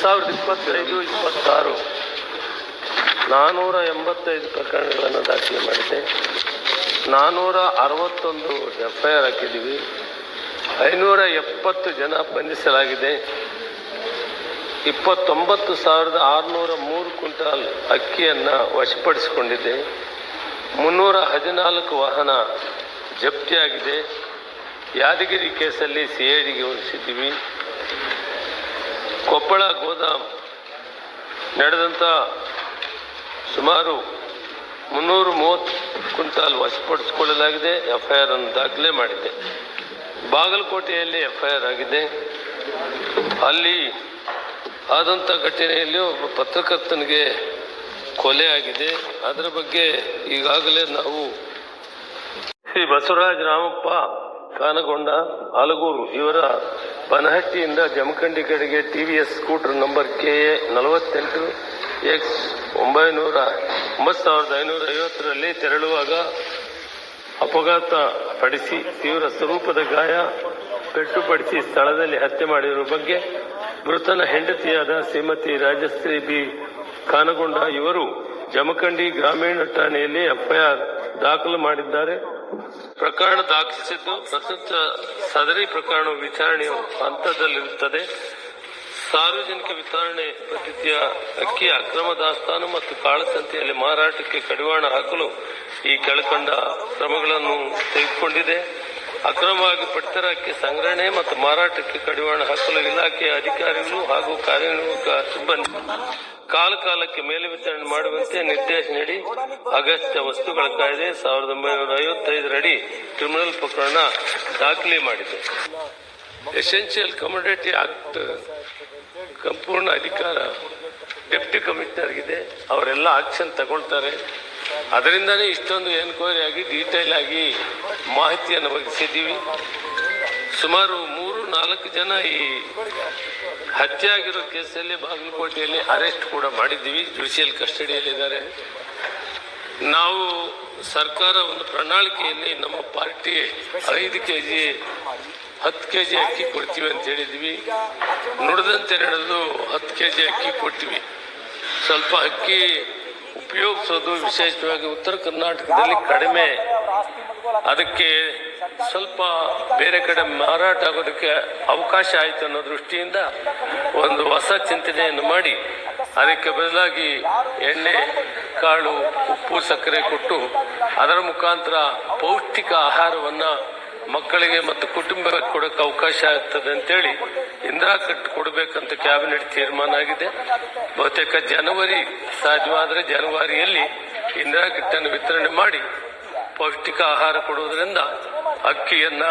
2025-26 485 ಪ್ರಕರಣಗಳನ್ನು ದಾಖಲೆ ಮಾಡಿದೆ. 461 FIR ಹಾಕಿದ್ದೀವಿ. 570 ಜನ ಬಂಧಿಸಲಾಗಿದೆ. 29,603 ಕ್ವಿಂಟಾಲ್ ಅಕ್ಕಿಯನ್ನು ವಶಪಡಿಸಿಕೊಂಡಿದೆ. 314 ವಾಹನ ಜಪ್ತಿಯಾಗಿದೆ. ಯಾದಗಿರಿ ಕೇಸಲ್ಲಿ CIDಗೆ ವಹಿಸಿದ್ದೀವಿ. ಕೊಪ್ಪಳ ಗೋದಾಮ್ ನಡೆದಂಥ ಸುಮಾರು 330 ಕ್ವಿಂಟಾಲ್ ವಶಪಡಿಸಿಕೊಳ್ಳಲಾಗಿದೆ. FIR ಅನ್ನು ದಾಖಲೆ ಮಾಡಿದೆ. ಬಾಗಲಕೋಟೆಯಲ್ಲಿ FIR ಆಗಿದೆ. ಅಲ್ಲಿ ಆದಂಥ ಘಟನೆಯಲ್ಲಿ ಒಬ್ಬ ಪತ್ರಕರ್ತನಿಗೆ ಕೊಲೆ ಆಗಿದೆ. ಅದರ ಬಗ್ಗೆ ಈಗಾಗಲೇ ನಾವು ಶ್ರೀ ಬಸವರಾಜ ರಾಮಪ್ಪ ಕಾನಗೊಂಡ ಆಲಗೂರು ಇವರ ಬನಹಟ್ಟಿಯಿಂದ ಜಮಖಂಡಿ ಕಡೆಗೆ TVS scooter number KA 48X 9550ರಲ್ಲಿ ತೆರಳುವಾಗ ಅಪಘಾತ ಪಡಿಸಿ ತೀವ್ರ ಸ್ವರೂಪದ ಗಾಯ ಪೆಟ್ಟುಪಡಿಸಿ ಸ್ಥಳದಲ್ಲಿ ಹತ್ಯೆ ಮಾಡಿರುವ ಬಗ್ಗೆ ಮೃತನ ಹೆಂಡತಿಯಾದ ಶ್ರೀಮತಿ ರಾಜಶ್ರೀ ಬಿ ಕಾನಗೊಂಡ ಇವರು ಜಮಖಂಡಿ ಗ್ರಾಮೀಣ ಠಾಣೆಯಲ್ಲಿ FIR ದಾಖಲು ಮಾಡಿದ್ದಾರೆ. ಪ್ರಕರಣ ದಾಖಲಿಸಿದ್ದು ಪ್ರಸ್ತುತ ಸದರಿ ಪ್ರಕರಣ ವಿಚಾರಣೆಯ ಹಂತದಲ್ಲಿರುತ್ತದೆ. ಸಾರ್ವಜನಿಕ ವಿತರಣೆ ಪದ್ಧತಿಯ ಅಕ್ಕಿಯ ಅಕ್ರಮ ದಾಸ್ತಾನು ಮತ್ತು ಕಾಳಸಂತೆಯಲ್ಲಿ ಮಾರಾಟಕ್ಕೆ ಕಡಿವಾಣ ಹಾಕಲು ಈ ಕೆಳಕಂಡ ಕ್ರಮಗಳನ್ನು ತೆಗೆದುಕೊಂಡಿದೆ. ಅಕ್ರಮವಾಗಿ ಪಡಿತರ ಅಕ್ಕಿ ಸಂಗ್ರಹಣೆ ಮತ್ತು ಮಾರಾಟಕ್ಕೆ ಕಡಿವಾಣ ಹಾಕಲು ಇಲಾಖೆಯ ಅಧಿಕಾರಿಗಳು ಹಾಗೂ ಕಾರ್ಯನಿರ್ವಾಹಕ ಸಿಬ್ಬಂದಿ ಕಾಲಕಾಲಕ್ಕೆ ಮೇಲೆ ವಿತರಣೆ ಮಾಡುವಂತೆ ನಿರ್ದೇಶನ ನೀಡಿ ಅಗತ್ಯ ವಸ್ತುಗಳ ಕಾಯ್ದೆ 1955ರಡಿ ಕ್ರಿಮಿನಲ್ ಪ್ರಕರಣ ದಾಖಲೆ ಮಾಡಿದೆ. ಎಸೆನ್ಷಿಯಲ್ ಕಮೋಡಿಟಿ ಆಕ್ಟ್ ಸಂಪೂರ್ಣ ಅಧಿಕಾರ ಡೆಪ್ಟಿ ಕಮಿಷನರ್ಗಿದೆ. ಅವರೆಲ್ಲ ಆಕ್ಷನ್ ತಗೊಳ್ತಾರೆ. ಅದರಿಂದನೇ ಇಷ್ಟೊಂದು ಎನ್ಕ್ವೈರಿ ಆಗಿ ಡೀಟೇಲ್ ಆಗಿ ಮಾಹಿತಿಯನ್ನು ಒದಗಿಸಿದ್ದೀವಿ. ಸುಮಾರು 3-4 ಜನ ಈ ಹತ್ಯೆ ಆಗಿರೋ ಕೇಸಲ್ಲಿ ಬಾಗಲಕೋಟೆಯಲ್ಲಿ ಅರೆಸ್ಟ್ ಕೂಡ ಮಾಡಿದ್ದೀವಿ. ಜುಡಿಷಿಯಲ್ ಕಸ್ಟಡಿಯಲ್ಲಿದ್ದಾರೆ. ನಾವು ಸರ್ಕಾರ ಒಂದು ಪ್ರಣಾಳಿಕೆಯಲ್ಲಿ ನಮ್ಮ ಪಾರ್ಟಿ 5 kg 10 kg ಅಕ್ಕಿ ಕೊಡ್ತೀವಿ ಅಂತ ಹೇಳಿದ್ವಿ. ನುಡಿದಂತೆ ನಡೆದು 10 kg ಅಕ್ಕಿ ಕೊಡ್ತೀವಿ. ಸ್ವಲ್ಪ ಅಕ್ಕಿ ಉಪಯೋಗಿಸೋದು ವಿಶೇಷವಾಗಿ ಉತ್ತರ ಕರ್ನಾಟಕದಲ್ಲಿ ಕಡಿಮೆ, ಅದಕ್ಕೆ ಸ್ವಲ್ಪ ಬೇರೆ ಕಡೆ ಮಾರಾಟ ಆಗೋದಕ್ಕೆ ಅವಕಾಶ ಆಯಿತು ಅನ್ನೋ ದೃಷ್ಟಿಯಿಂದ ಒಂದು ಹೊಸ ಚಿಂತನೆಯನ್ನು ಮಾಡಿ ಅದಕ್ಕೆ ಬದಲಾಗಿ ಎಣ್ಣೆ, ಕಾಳು, ಉಪ್ಪು, ಸಕ್ಕರೆ ಕೊಟ್ಟು ಅದರ ಮುಖಾಂತರ ಪೌಷ್ಟಿಕ ಆಹಾರವನ್ನು ಮಕ್ಕಳಿಗೆ ಮತ್ತು ಕುಟುಂಬಕ್ಕೆ ಕೊಡೋಕ್ಕೆ ಅವಕಾಶ ಆಗ್ತದೆ ಅಂತೇಳಿ ಇಂದಿರಾ ಕಿಟ್ ಕೊಡಬೇಕಂತ ಕ್ಯಾಬಿನೆಟ್ ತೀರ್ಮಾನ ಆಗಿದೆ. ಬಹುತೇಕ ಜನವರಿ, ಸಾಧ್ಯವಾದರೆ ಜನವರಿಯಲ್ಲಿ ಇಂದಿರಾ ಕಿಟ್ಟನ್ನು ವಿತರಣೆ ಮಾಡಿ ಪೌಷ್ಟಿಕ ಆಹಾರ ಕೊಡುವುದರಿಂದ ಅಕ್ಕಿಯನ್ನ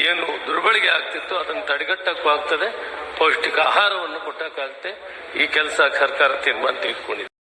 ಏನು ದುರ್ಬಳಕೆ ಆಗ್ತಿತ್ತು ಅದನ್ನು ತಡೆಗಟ್ಟಕ್ಕೂ ಆಗ್ತದೆ, ಪೌಷ್ಟಿಕ ಆಹಾರವನ್ನು ಕೊಟ್ಟಕ್ಕಾಗುತ್ತೆ. ಈ ಕೆಲಸ ಸರ್ಕಾರ ತೀರ್ಮಾನ ತೆಗೆದುಕೊಂಡಿದೆ.